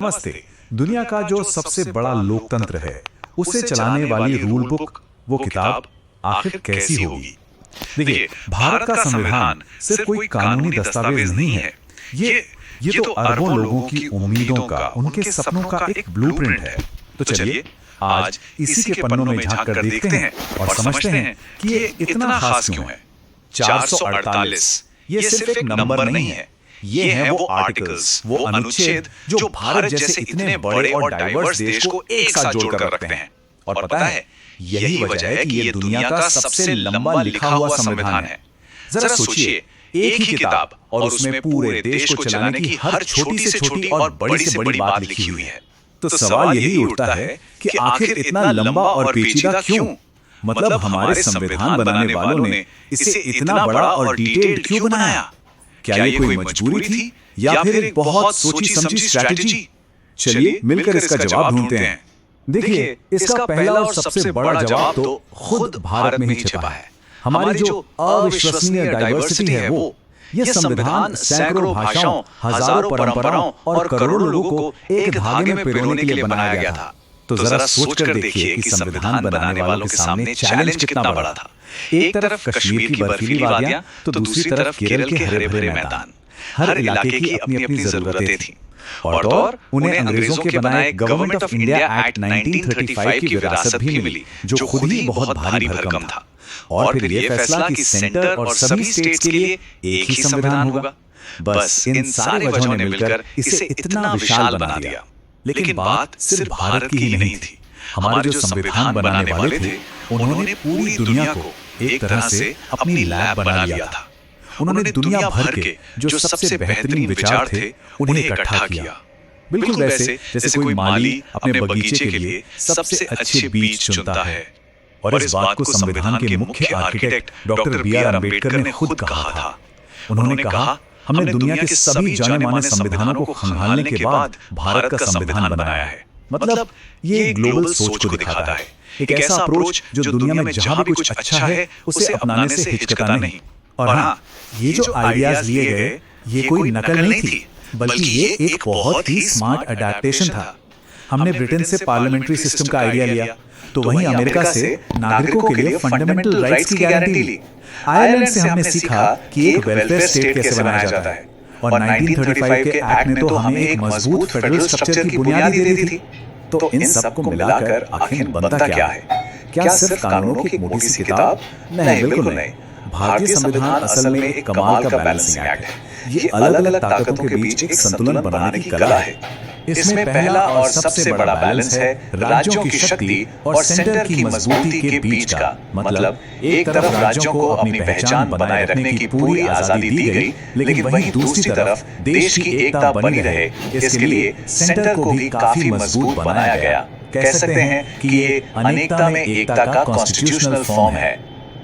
नमस्ते। दुनिया का जो सबसे बड़ा लोकतंत्र है, उसे चलाने वाली रूल बुक, वो किताब आखिर कैसी होगी? देखिए, भारत का संविधान सिर्फ कोई कानूनी दस्तावेज नहीं है। ये तो अरबों लोगों की उम्मीदों का, उनके सपनों का एक ब्लूप्रिंट है। तो चलिए आज इसी के पन्नों में झांक कर देखते हैं और समझते हैं कि ये इतना खास क्यों है। 448 ये सिर्फ एक नंबर नहीं है, ये है वो आर्टिकल्स, वो अनुच्छेद जो भारत जैसे इतने बड़े और डाइवर्स देश को एक साथ जोड़कर रखते हैं। और पता है, यही वजह है कि ये दुनिया का सबसे लंबा लिखा हुआ संविधान है। जरा सोचिए, एक ही किताब और उसमें पूरे देश को चलाने की हर छोटी से छोटी और बड़ी से बड़ी बात लिखी हुई है। तो सवाल यही उठता है कि आखिर इतना लंबा और पेचीदा क्यों? मतलब हमारे संविधान बनाने वालों ने इसे इतना बड़ा और डिटेल्ड क्यों बनाया? क्या ये कोई मजबूरी थी या फिर एक बहुत सोची समझी स्ट्रैटेजी? चलिए मिलकर इसका जवाब ढूंढते हैं। देखिए, इसका पहला और सबसे बड़ा जवाब तो खुद भारत में ही छिपा है। हमारी जो अविश्वसनीय डाइवर्सिटी है वो, ये संविधान सैकड़ों भाषाओं, हजारों परंपराओं और करोड़ों लोगों को एक धागे में पिरोने के लिए बनाया गया था। तो जरा सोचकर देखिए कि संविधान बनाने वालों के सामने चैलेंज कितना बड़ा था। एक तरफ कश्मीर की बर्फीली वादियां, तो दूसरी तरफ केरल के हरे भरे मैदान। हर इलाके की अपनी अपनी जरूरतें थीं। और उन्हें अंग्रेजों के बनाए गवर्नमेंट ऑफ इंडिया एक्ट 1935 की विरासत भी मिली, जो खुद ही बहुत भारी भरकम था। और फिर ये फैसला कि सेंटर और सभी स्टेट्स के लिए एक ही संविधान होगा। बस इन सारे वजहों ने मिलकर इसे इतना विशाल बना दिया। लेकिन बात सिर्फ भारत की ही नहीं थी। हमारे जो संविधान बनाने वाले थे, उन्होंने पूरी दुनिया को एक तरह से अपनी लैब बना लिया था। उन्होंने दुनिया भर के जो सबसे बेहतरीन विचार थे, उन्हें इकट्ठा किया। बिल्कुल वैसे जैसे कोई माली अपने बगीचे के लिए सबसे अच्छे बीज चुनता है। और इस बात को संविधान के मुख्य आर्किटेक्ट डॉक्टर B.R. अम्बेडकर ने खुद कहा था। उन्होंने कहा, हमने दुनिया के सभी जाने माने संविधानों को खंगालने के बाद भारत का संविधान बनाया है। मतलब ये ग्लोबल सोच को दिखाता है, एक ऐसा अप्रोच जो दुनिया में जहां भी कुछ अच्छा है उसे अपनाने से हिचकता नहीं। और हाँ, ये जो आइडियाज लिए गए, ये कोई नकल नहीं थी, बल्कि ये एक बहुत ही स्मार्ट अडैप्टेशन था। हमने ब्रिटेन से पार्लियामेंट्री सिस्टम का आइडिया लिया, तो वहीं अमेरिका से नागरिकों के लिए फंडामेंटल राइट्स की गारंटी ली। आयरलैंड से हमने सीखा कि एक वेलफेयर स्टेट कैसे बनाया जाता है। और 1935 के एक्ट ने तो हमें एक मजबूत फेडरल स्ट्रक्चर की बुनियाद दे दी थी। तो इन सबको मिलाकर आखिर बनता क्या है? क्या सिर्फ कानूनों की एक मोटी सी किताब? नहीं, बिल्कुल नहीं। भारतीय संविधान असल में एक कमाल का बैलेंसिंग एक्ट है। ये अलग अलग ताकतों के बीच एक संतुलन बनाने की कला है। इसमें पहला और सबसे बड़ा बैलेंस है राज्यों की शक्ति और सेंटर की मजबूती के बीच का। मतलब एक तरफ राज्यों को अपनी पहचान बनाए रखने की पूरी आजादी दी गई, लेकिन वहीं दूसरी तरफ देश की एकता बनी रहे, इसके लिए सेंटर को भी काफी मजबूत बनाया गया। कह सकते हैं कि ये अनेकता में एकता का कॉन्स्टिट्यूशनल फॉर्म है।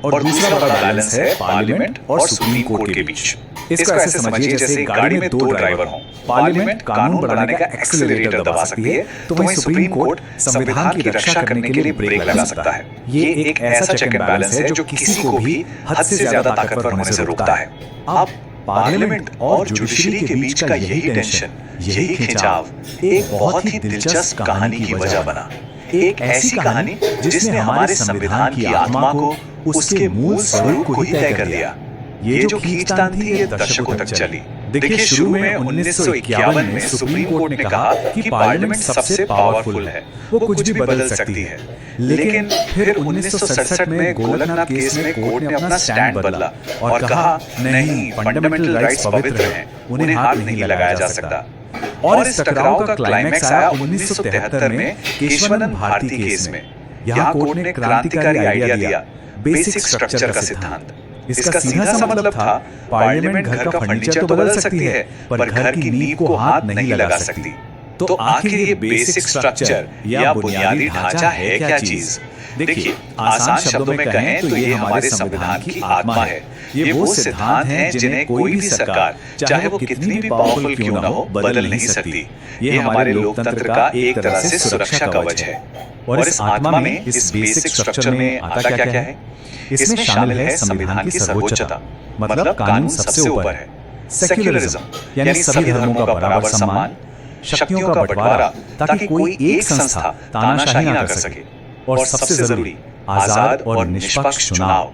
और दूसरा बड़ा बैलेंस है पार्लियामेंट और सुप्रीम कोर्ट के बीच। इसको ऐसे समझिए जैसे गाड़ी में दो ड्राइवर हों। पार्लियामेंट कानून बनाने का एक्सेलरेटर दबा सकती है, तो वहीं सुप्रीम कोर्ट संविधान की रक्षा करने के लिए ब्रेक लगा सकता है। ये एक ऐसा चेक एंड बैलेंस है जो किसी को भी हद से ज्यादा ताकतवर होने से रोकता है। अब पार्लियामेंट और जुडिशरी के बीच का यही टेंशन, यही खिंचाव एक बहुत ही दिलचस्प कहानी की वजह बना। एक ऐसी कहानी जिसने हमारे संविधान की आत्मा को, उसके मूल स्वरूप को ही तय कर दिया। ये जो खींचतान थी, ये दशकों तक चली। देखिए, शुरू में 1951 में सुप्रीम कोर्ट ने कहा कि पार्लियामेंट सबसे पावरफुल है, वो कुछ भी बदल सकती है। लेकिन फिर 1967 में गोलकनाथ केस में कोर्ट ने अपना स्टैंड बदला और कहा, नहीं, फंडामेंटल राइट्स पवित्र हैं, उन्हें हाथ नहीं लगाया जा सकता। और इस टकराव का क्लाइमैक्स आया 1973 में केशवानंद भारती केस में। यहाँ कोर्ट ने क्रांतिकारी आइडिया दिया, बेसिक स्ट्रक्चर का सिद्धांत। इसका सीधा सा मतलब था, पार्लियामेंट घर का फर्नीचर तो बदल सकती है, पर घर की नींव को हाथ नहीं लगा सकती। तो आखिर ये बेसिक स्ट्रक्चर या बुनियादी ढांचा है क्या चीज? देखिए, आसान शब्दों में कहें तो ये हमारे संविधान की आत्मा है। ये वो सिद्धांत हैं जिन्हें कोई भी सरकार, चाहे वो कितनी भी पावरफुल क्यों ना हो, बदल नहीं सकती। ये हमारे लोकतंत्र का एक तरह से सुरक्षा कवच है। और इस आत्मा में, इस बेसिक स्ट्रक्चर में आता क्या क्या है? इसमें शामिल है संविधान की सर्वोच्चता, मतलब कानून सबसे ऊपर है। सेक्युलरिज्म यानी सभी धर्मों का बराबर सम्मान, शक्तियों का बंटवारा ताकि कोई एक संस्था तानाशाही ना कर सके, और सबसे जरूरी आजाद और निष्पक्ष चुनाव।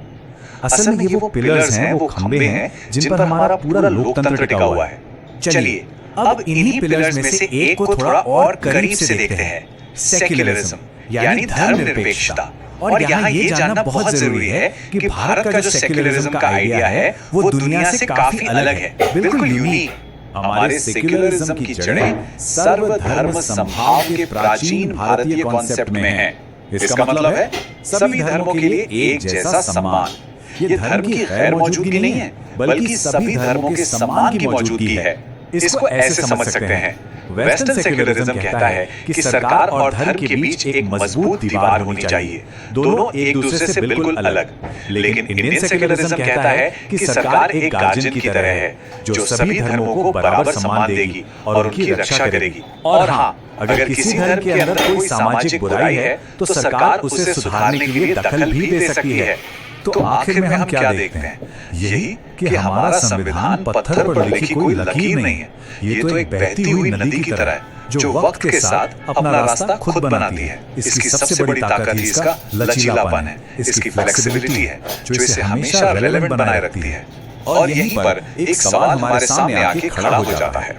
असल में ये वो पिलर्स हैं, वो खंबे हैं जिन पर हमारा पूरा लोकतंत्र टिका हुआ है। चलिए अब इन्हीं पिलर्स में से एक को थोड़ा और करीब से देखते हैं, सेक्युलरिज्म यानी धर्मनिरपेक्षता। और यहाँ ये जानना बहुत जरूरी है कि भारत का जो सेक्युलरिज्म का आइडिया है वो दुनिया से काफी अलग है, बिल्कुल यूनिक। हमारे सेक्युलरिज्म की जड़ें सर्वधर्म समभाव के प्राचीन भारतीय कॉन्सेप्ट में हैं। इसका मतलब है सभी धर्मों के लिए एक जैसा सम्मान। ये धर्म की गैर मौजूदगी नहीं है, बल्कि सभी धर्मों के सम्मान की मौजूदगी है। इसको ऐसे समझ सकते हैं, वेस्टर्न सेक्युलरिज्म कहता है कि सरकार और धर्म के बीच एक मजबूत दीवार होनी चाहिए, दोनों एक दूसरे से बिल्कुल अलग। लेकिन इंडियन सेक्युलरिज्म कहता है कि सरकार एक गार्जियन की तरह है, जो सभी धर्मों को बराबर सम्मान देगी और उनकी रक्षा करेगी। और हाँ, अगर किसी धर्म के अंदर कोई सामाजिक बुराई है तो सरकार उसे सुधारने के लिए दखल भी दे सकती है। तो आखिर में हम क्या देखते हैं? यही कि हमारा संविधान पत्थर पर लिखी कोई लकीर नहीं है, ये तो एक बहती हुई नदी की तरह है जो वक्त के साथ अपना रास्ता खुद बनाती है। इसकी सबसे बड़ी ताकत इसका लचीलापन है, इसकी फ्लेक्सिबिलिटी है जो इसे हमेशा रेलेवेंट बनाए रखती है। और यहीं पर एक सवाल हमारे सामने आके खड़ा हो जाता है,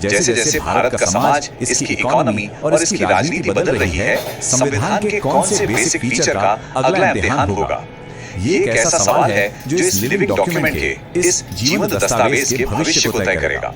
जैसे जैसे भारत का समाज, इसकी इकोनॉमी और इसकी राजनीति बदल रही है, संविधान के कौन से बेसिक फीचर का अगला इम्तिहान होगा? ये एक ऐसा सवाल है जो इस लिविंग डॉक्यूमेंट के, इस जीवंत दस्तावेज के भविष्य को तय करेगा।